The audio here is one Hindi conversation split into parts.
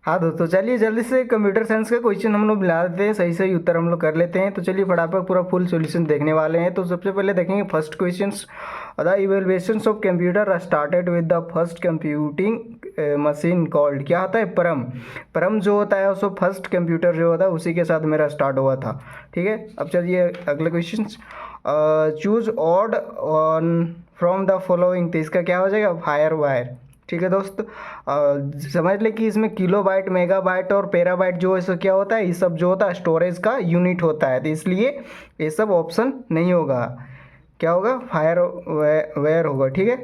हाँ दोस्तों, चलिए जल्दी से कंप्यूटर साइंस का क्वेश्चन हम लोग मिला देते हैं, सही सही उत्तर हम लोग कर लेते हैं। तो चलिए फटाफट पूरा फुल सॉल्यूशन देखने वाले हैं। तो सबसे पहले देखेंगे first question. The evaluations of computer started with the first computing machine called, क्या होता है, परम। परम जो होता है उसको फर्स्ट कंप्यूटर जो होता है उसी के साथ मेरा स्टार्ट हुआ था। ठीक है, अब चलिए अगले question. Choose odd on from the following, तो इसका क्या हो जाएगा, फायर वायर। ठीक है दोस्त, समझ ले कि इसमें किलोबाइट, मेगाबाइट और पेराबाइट जो है सो क्या होता है, ये सब जो होता है स्टोरेज का यूनिट होता है, तो इसलिए ये सब ऑप्शन नहीं होगा। क्या होगा, फायर वेयर होगा। ठीक है,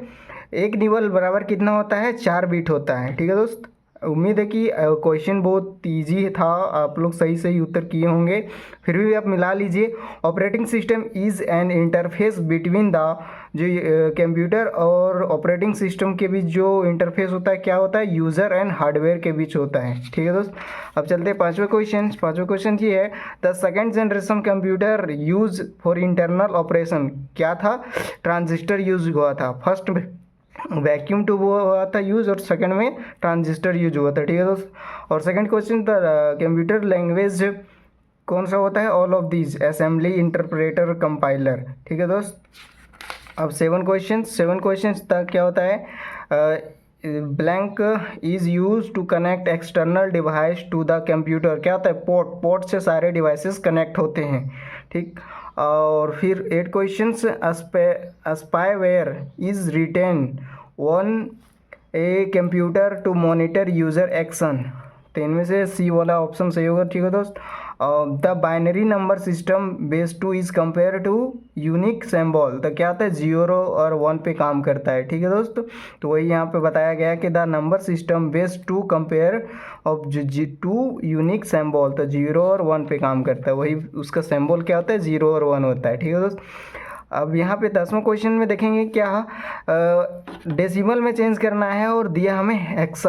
एक निबल बराबर कितना होता है, 4 बीट होता है। ठीक है दोस्त, उम्मीद है कि क्वेश्चन बहुत इजी था, आप लोग सही सही उत्तर किए होंगे। फिर भी आप मिला लीजिए। Operating system is an interface between the, जो कंप्यूटर और ऑपरेटिंग सिस्टम के बीच जो इंटरफेस होता है क्या होता है, यूज़र एंड हार्डवेयर के बीच होता है। ठीक है दोस्त, अब चलते हैं पाँचवें क्वेश्चन। पाँचवें क्वेश्चन ये है, the second generation computer use for internal operation, क्या था, ट्रांजिस्टर यूज हुआ था। फर्स्ट वैक्यूम ट्यूब हुआ था यूज और सेकंड में ट्रांजिस्टर यूज हुआ था। ठीक है दोस्त, और सेकंड क्वेश्चन था, कंप्यूटर लैंग्वेज कौन सा होता है, all of these, assembly, interpreter, compiler. ठीक है दोस्त, अब सेवन क्वेश्चन तक क्या होता है, blank is use to connect external device to the computer, क्या होता है, पोर्ट। पोर्ट से सारे डिवाइसेस कनेक्ट होते हैं। ठीक, और फिर 8 questions, spyware is written on a computer to monitor user action, तो इनमें से सी वाला ऑप्शन सही होगा। ठीक है दोस्त, the binary number system base 2 is compare two unique symbol, तो क्या होता है, 0 और 1 पे काम करता है। ठीक है दोस्त, तो वही यहाँ पे बताया गया कि the number system base 2 compare of two unique symbol, तो 0 और 1 पे काम करता है, वही उसका सिंबल क्या होता है, 0 और 1 होता है। ठीक है दोस्त, अब यहाँ पे 10वें क्वेश्चन में देखेंगे क्या, डेसिमल में चेंज करना है और दिया हमें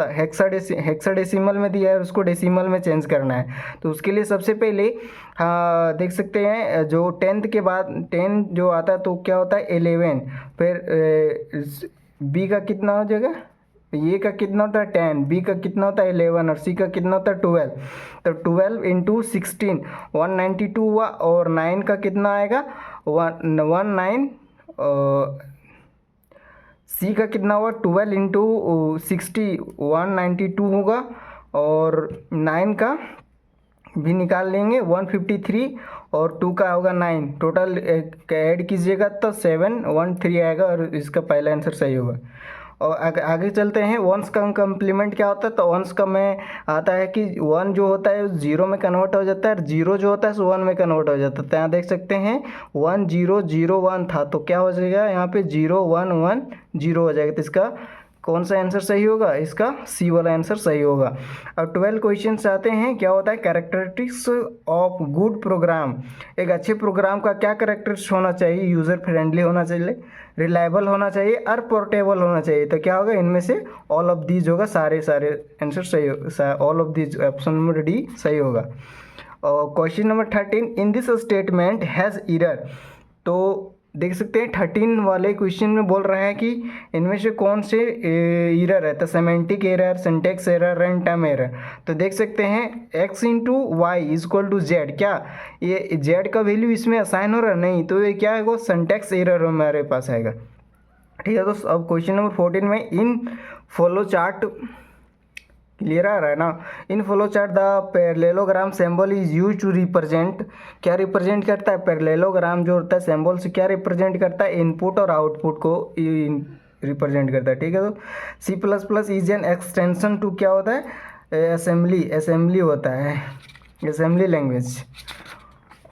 हेक्साडेसिमल में दिया है, उसको डेसिमल में चेंज करना है। तो उसके लिए सबसे पहले देख सकते हैं, जो 10th के बाद 10 जो आता है तो क्या होता है 11, फिर बी का कितना हो जाएगा, ए का कितना होता है 10, बी का कितना होता है 11 और सी का कितना होता है 12, तो 12 इंटू 16 192 हुआ, और 9 का कितना आएगा 19, सी का कितना हुआ 12 इंटू 60 192 होगा, और 9 का भी निकाल लेंगे 153, और 2 का होगा 9, टोटल ऐड कीजिएगा तो 713 आएगा, और इसका पहला आंसर सही होगा। और आगे चलते हैं, वंस का कम्प्लीमेंट क्या होता है, तो वंस का में आता है कि 1 जो होता है 0 में कन्वर्ट हो जाता है, और 0 जो होता है 1 में कन्वर्ट हो जाता है। तो यहाँ देख सकते हैं 1001 था, तो क्या हो जाएगा यहाँ पे 0110 हो जाएगा, तो इसका कौन सा आंसर सही होगा, इसका सी वाला आंसर सही होगा। अब 12 क्वेश्चन आते हैं, क्या होता है, कैरेक्टरिस्टिक्स ऑफ गुड प्रोग्राम, एक अच्छे प्रोग्राम का क्या कैरेक्टरिस्टिक्स होना चाहिए, यूज़र फ्रेंडली होना चाहिए, रिलायबल होना चाहिए और पोर्टेबल होना चाहिए। तो क्या होगा, इनमें से ऑल ऑफ दीज होगा, सारे आंसर सही, all of these, option number D सही होगा। और question number 13, in this statement has error, तो देख सकते हैं 13 वाले क्वेश्चन में बोल रहा है कि इनमें से कौन से एरर है, तो semantic error, syntax error, run time error. तो देख सकते हैं x into y is equal to z, क्या ये z का वैल्यू इसमें असाइन हो रहा नहीं, तो ये क्या है, वो सिंटेक्स एरर हमारे पास आएगा। ठीक है दोस्तों, अब क्वेश्चन नंबर 14 में, इन फ्लो चार्ट, क्लियर आ रहा है ना, in flow chart the parallelogram symbol is use to represent, क्या रिप्रेजेंट करता है, पैरेललोग्राम जो होता है सिंबल से क्या रिप्रेजेंट करता है, इनपुट और आउटपुट को रिप्रेजेंट करता है। ठीक है, तो C plus plus is an extension to क्या होता है, असेंबली होता है, असेंबली लैंग्वेज।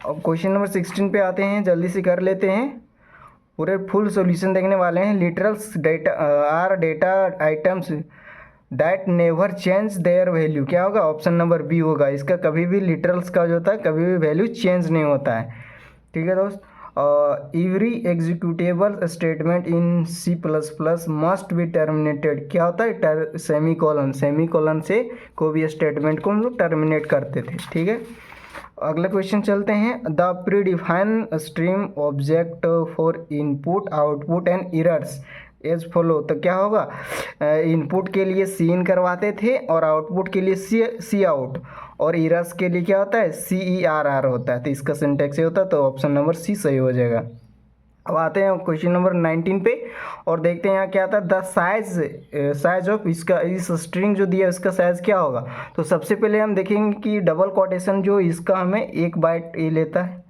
अब क्वेश्चन नंबर 16 पे आते हैं, जल्दी से कर लेते हैं, पूरे फुल सॉल्यूशन देखने वाले हैं। Literals data are data items that never change their value, क्या होगा, ऑप्शन नंबर बी होगा, इसका कभी भी लिटरल्स का जो होता है कभी भी वैल्यू चेंज नहीं होता है। ठीक है दोस्त, every executable statement in C plus plus must be terminated, क्या होता है, सेमी कॉलन से कोई भी स्टेटमेंट को हम लोग टर्मिनेट करते थे। ठीक है, अगला क्वेश्चन चलते हैं, the predefine stream object for input output and errors as follow. तो क्या होगा, इनपुट के लिए सी इन करवाते थे और आउटपुट के लिए सी आउट, और इरर्स के लिए क्या होता है, CERR होता है। तो इसका सिंटैक्स ये होता है, तो ऑप्शन नंबर सी सही हो जाएगा। अब आते हैं क्वेश्चन नंबर 19 पे और देखते हैं यहाँ क्या आता है, द साइज ऑफ इसका, इस स्ट्रिंग जो दिया है इसका साइज क्या होगा। तो सबसे पहले हम देखेंगे कि डबल कोटेशन जो इसका हमें 1 बाइट ये लेता है,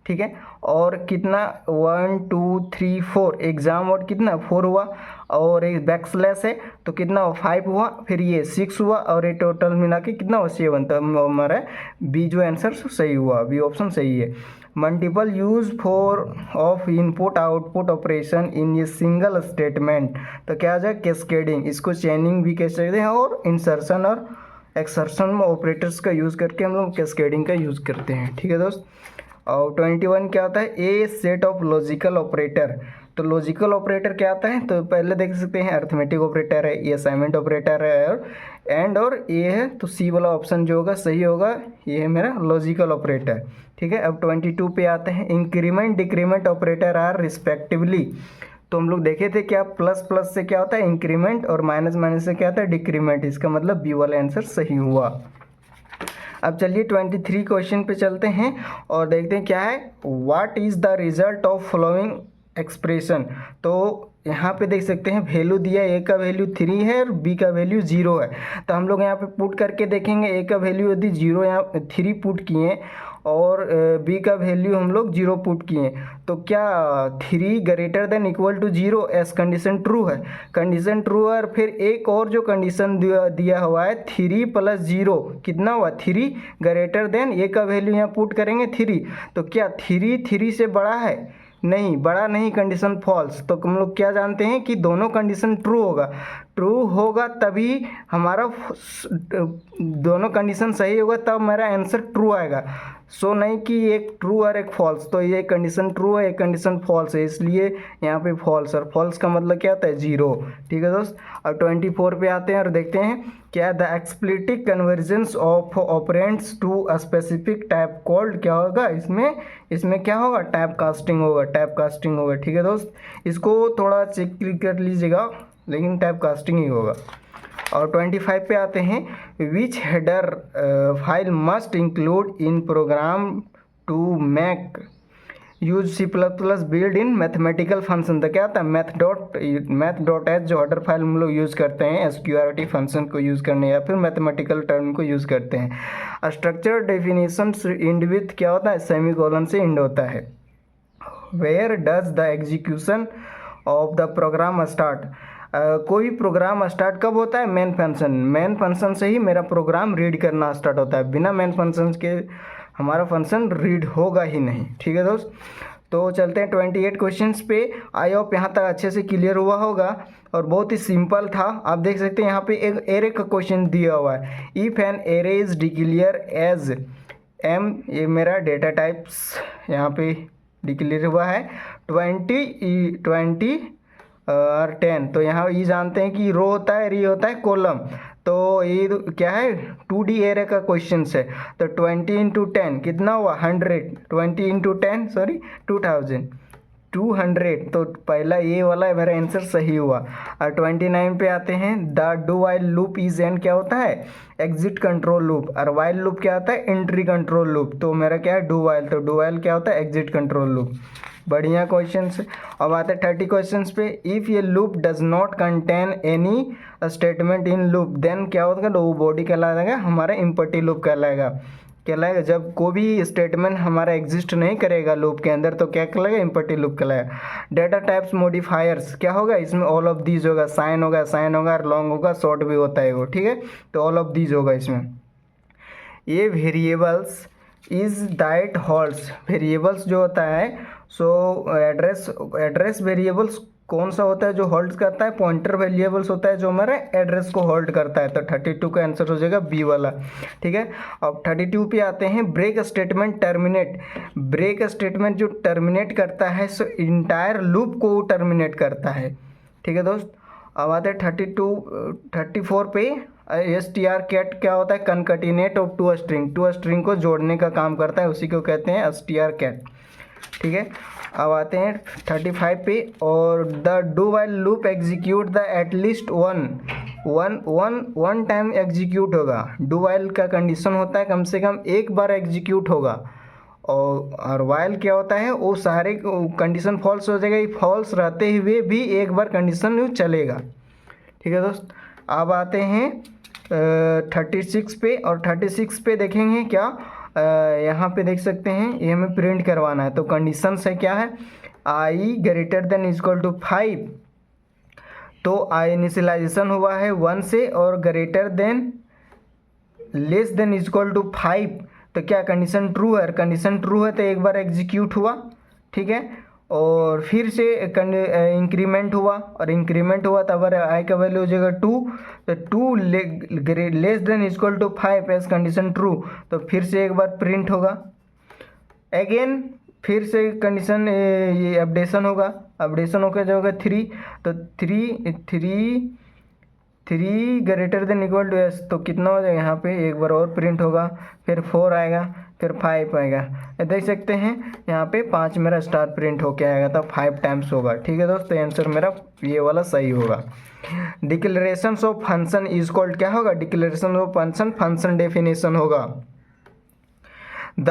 ठीक है, और कितना 1 2 3 4 एग्जाम और कितना 4 हुआ, और एक बैक स्लैश है तो कितना 5 हुआ, फिर ये 6 हुआ, और ये टोटल मिला के कितना हुआ 7। तो हमारा बी जो आंसर सही हुआ, बी ऑप्शन सही है। Multiple use for of input output operation in a single statement. तो क्या आ जाए, कैस्केडिंग, इसको चेनिंग भी कह सकते हैं, और इंसर्शन और एक्सर्शन में ऑपरेटर्स का यूज़ करके हम लोग कैस्केडिंग का यूज़ करते हैं, ठीक है दोस्त। और 21 क्या होता है, ए सेट ऑफ लॉजिकल ऑपरेटर। तो लॉजिकल ऑपरेटर क्या आता है, तो पहले देख सकते हैं अर्थमेटिक ऑपरेटर है, ये असाइनमेंट ऑपरेटर है, और एंड और ये है, तो सी वाला ऑप्शन जो होगा सही होगा, ये है मेरा लॉजिकल ऑपरेटर, ठीक है। अब 22 पे आते हैं, increment decrement operator are respectively. तो हम लोग देखे थे क्या, प्लस प्लस से क्या होता है इंक्रीमेंट, और माइनस माइनस से क्या होता है डिक्रीमेंट। इसका मतलब बी वाला आंसर सही हुआ। अब चलिए 23 क्वेश्चन पे चलते हैं और देखते हैं क्या है, what is the result of following expression. तो यहाँ पे देख सकते हैं वैल्यू दिया है, ए का वैल्यू 3 है और बी का वैल्यू 0 है। तो हम लोग यहाँ पे पुट करके देखेंगे, ए का वैल्यू यदि 0 यहाँ 3 पुट किए और बी का वैल्यू हम लोग 0 पुट किए, तो क्या 3 greater than equal to 0 as condition true है, कंडीशन ट्रू है। और फिर एक और जो कंडीशन दिया हुआ है 3 + 0 कितना हुआ 3 ग्रेटर देन, ए का वैल्यू यहाँ पुट करेंगे 3, तो क्या 3 से बड़ा है, नहीं बड़ा नहीं, कंडीशन फॉल्स। तो हम लोग क्या जानते हैं कि दोनों कंडीशन ट्रू होगा, ट्रू होगा तभी हमारा दोनों कंडीशन सही होगा, तब मेरा आंसर ट्रू आएगा। सो नहीं कि एक ट्रू और एक फॉल्स। तो ये कंडीशन ट्रू है, एक कंडीशन फॉल्स है, इसलिए यहाँ पे फॉल्स, और फॉल्स का मतलब क्या होता है 0, ठीक है दोस्त। अब 24 पे आते हैं और देखते हैं क्या, the explicit conversion of operands to a specific type called, क्या होगा इसमें क्या होगा, टाइप कास्टिंग होगा, टाइप कास्टिंग होगा, ठीक है दोस्त। इसको थोड़ा चेक कर लीजिएगा, लेकिन टाइप कास्टिंग ही होगा। और 25 पे आते हैं, which header file must include in program to make use C++ build in mathematical function. तो क्या आता है, math.h जो हेडर फाइल हम लोग यूज़ करते हैं SQRT फंक्शन को यूज़ करने, या फिर मैथमेटिकल टर्म को यूज़ करते हैं। स्ट्रक्चर डेफिनेशन इंड विथ क्या होता है, सेमीकोलन से इंड होता है। Where does the execution of the program start. कोई प्रोग्राम स्टार्ट कब होता है, मेन फंक्शन से ही मेरा प्रोग्राम रीड करना स्टार्ट होता है, बिना मेन फंक्शन के हमारा फंक्शन रीड होगा ही नहीं, ठीक है दोस्त। तो चलते हैं 28 क्वेश्चंस पे। आई होप यहाँ तक अच्छे से क्लियर हुआ होगा और बहुत ही सिंपल था। आप देख सकते हैं यहाँ पे एक एरे का क्वेश्चन दिया हुआ है, if an array is declare as M, ये मेरा डेटा टाइप्स यहाँ पे डिक्लेयर हुआ है 20 और 10। तो यहाँ ये जानते हैं कि रो होता है, री होता है कॉलम। तो ये क्या है 2D एरे का क्वेश्चन है। तो 20 × 10 कितना हुआ 100, 20 × 10 सॉरी 200। तो पहला ये वाला मेरा आंसर सही हुआ। और 29 पे आते हैं, the do while loop is an, क्या होता है एग्जिट कंट्रोल लूप, और वाइल लूप क्या होता है एंट्री कंट्रोल लूप। तो मेरा क्या है डू वाइल, तो डू वाइल क्या होता है एग्जिट कंट्रोल लूप। बढ़िया क्वेश्चन है। अब आते हैं 30 क्वेश्चन पे, इफ़ ये loop does not contain any statement in loop then क्या होगा, वो बॉडी कहलाएगा हमारा इम्पटी लूप कहलाएगा। जब कोई भी स्टेटमेंट हमारा एग्जिस्ट नहीं करेगा लूप के अंदर, तो क्या कहलाएगा इम्पटी लूप कहलाएगा। डेटा टाइप्स मॉडिफायर्स क्या होगा, इसमें ऑल ऑफ दीज होगा, साइन होगा, लॉन्ग होगा, शॉर्ट भी होता है वो, ठीक है। तो ऑल ऑफ दीज होगा इसमें। ये variables is that holds, variables जो होता है सो एड्रेस वेरिएबल्स कौन सा होता है जो होल्ड करता है, पॉइंटर वेरिएबल्स होता है जो हमारे एड्रेस को होल्ड करता है। तो 32 का आंसर हो जाएगा बी वाला, ठीक है। अब 32 पे आते हैं, break statement terminate, break statement जो टर्मिनेट करता है सो इंटायर लूप को टर्मिनेट करता है, ठीक है दोस्त। अब आते हैं 34 पे, str क्या होता है कनकटिनेट ऑफ टू स्ट्रिंग को जोड़ने का काम करता है, उसी को कहते हैं str, ठीक है। अब आते हैं 35 पे, और the do while loop execute the at least one time execute होगा। डू वाइल का कंडीशन होता है कम से कम एक बार एग्जीक्यूट होगा, और वाइल क्या होता है, वो सारे कंडीशन फॉल्स हो जाएगा, फॉल्स रहते हुए भी एक बार कंडीशन चलेगा। ठीक है दोस्त, अब आते हैं 36 पे, और 36 पे देखेंगे क्या, यहाँ पे देख सकते हैं ये हमें प्रिंट करवाना है। तो कंडीशन है क्या है, I greater than equal to 5, तो आई इनिशियलाइजेशन हुआ है 1 से, और greater than less than equal to 5, तो क्या कंडीशन ट्रू है, कंडीशन ट्रू है तो एक बार एग्जीक्यूट हुआ। ठीक है, और फिर से इंक्रीमेंट हुआ, और इंक्रीमेंट हुआ तब आई का वैल्यू हो जाएगा 2, तो 2 less than equal to 5 as condition true, तो फिर से एक बार प्रिंट होगा। अगेन फिर से कंडीशन ये अपडेशन होगा, अपडेशन होकर जो होगा 3, तो 3 greater than equal to S, तो कितना हो जाएगा यहाँ पे, एक बार और प्रिंट होगा, फिर 4 आएगा, फिर 5 आएगा। देख सकते हैं यहाँ पे 5 मेरा स्टार प्रिंट होके आएगा, तो 5 टाइम्स होगा। ठीक है दोस्तों, आंसर मेरा ये वाला सही होगा। Declaration of function is called, क्या होगा, declaration of function, function definition होगा। The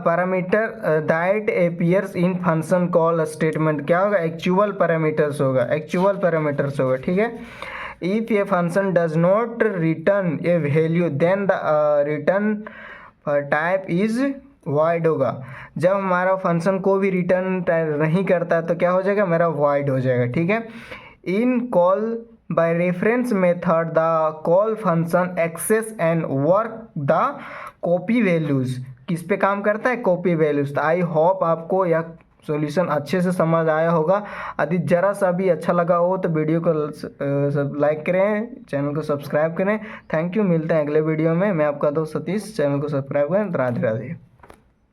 parameter that appears in function call statement, क्या होगा, एक्चुअल पैरामीटर्स होगा, एक्चुअल पैरामीटर्स होगा। ठीक है, if a function does not return a value then the return type is void होगा। जब हमारा फंक्शन को भी रिटर्न नहीं करता तो क्या हो जाएगा, मेरा void हो जाएगा। ठीक है, in call by reference method the call function access and work the copy values, किस पे काम करता है, कॉपी वैल्यूज। तो आई होप आपको यह सॉल्यूशन अच्छे से समझ आया होगा। यदि ज़रा सा भी अच्छा लगा हो तो वीडियो को लाइक करें, चैनल को सब्सक्राइब करें। थैंक यू, मिलते हैं अगले वीडियो में। मैं आपका दोस्त सतीश, चैनल को सब्सक्राइब करें। राधे राधे।